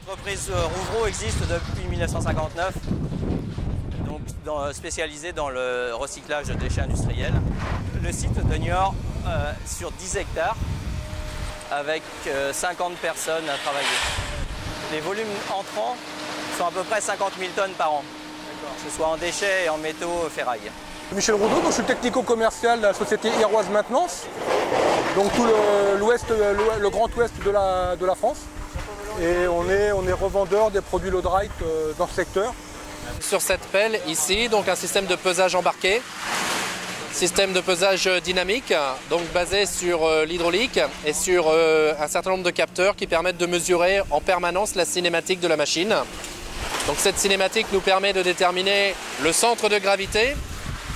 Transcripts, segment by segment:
L'entreprise Rouvreau existe depuis 1959, donc spécialisée dans le recyclage de déchets industriels. Le site de Niort sur 10 hectares avec 50 personnes à travailler. Les volumes entrants sont à peu près 50 000 tonnes par an, que ce soit en déchets et en métaux ferraille. Michel Roudot, donc je suis technico-commercial de la société Iroise Maintenance, donc tout le grand ouest de la France. Et on est revendeur des produits Load-Right dans ce secteur. Sur cette pelle ici, donc un système de pesage embarqué, système de pesage dynamique, donc basé sur l'hydraulique et sur un certain nombre de capteurs qui permettent de mesurer en permanence la cinématique de la machine. Donc cette cinématique nous permet de déterminer le centre de gravité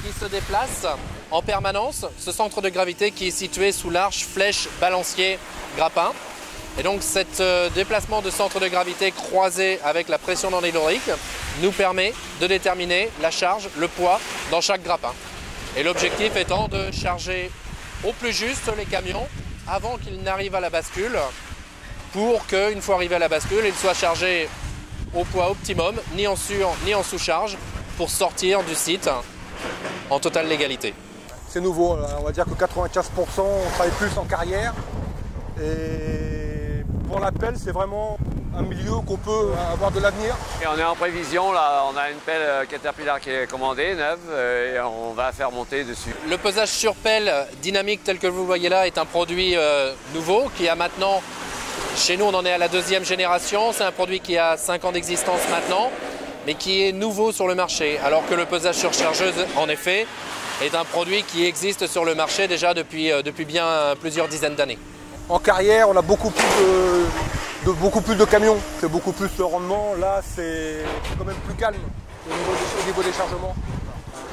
qui se déplace en permanence, ce centre de gravité qui est situé sous l'arche flèche balancier grappin. Et donc cet déplacement de centre de gravité croisé avec la pression dans l'hydraulique nous permet de déterminer la charge, le poids dans chaque grappin. Et l'objectif étant de charger au plus juste les camions avant qu'ils n'arrivent à la bascule pour qu'une fois arrivés à la bascule, ils soient chargés au poids optimum, ni en sur ni en sous-charge, pour sortir du site en totale légalité. C'est nouveau, on va dire que 95% on travaille plus en carrière. Et pour la pelle, c'est vraiment un milieu qu'on peut avoir de l'avenir. Et on est en prévision, là, on a une pelle Caterpillar qui est commandée, neuve, et on va faire monter dessus. Le pesage sur pelle dynamique tel que vous le voyez là est un produit nouveau qui a maintenant, chez nous on en est à la 2e génération, c'est un produit qui a 5 ans d'existence maintenant, mais qui est nouveau sur le marché, alors que le pesage sur chargeuse, en effet, est un produit qui existe sur le marché déjà depuis bien plusieurs dizaines d'années. En carrière, on a beaucoup plus de camions, c'est beaucoup plus de rendement. Là, c'est quand même plus calme au niveau des chargements.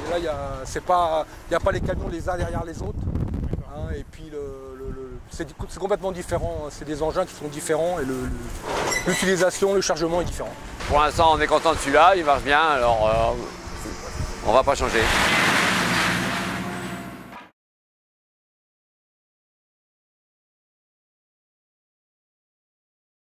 Et là, il n'y a pas les camions les uns derrière les autres. Hein, et puis, c'est complètement différent. C'est des engins qui sont différents et l'utilisation, le chargement est différent. Pour l'instant, on est content de celui-là, il marche bien, alors on ne va pas changer.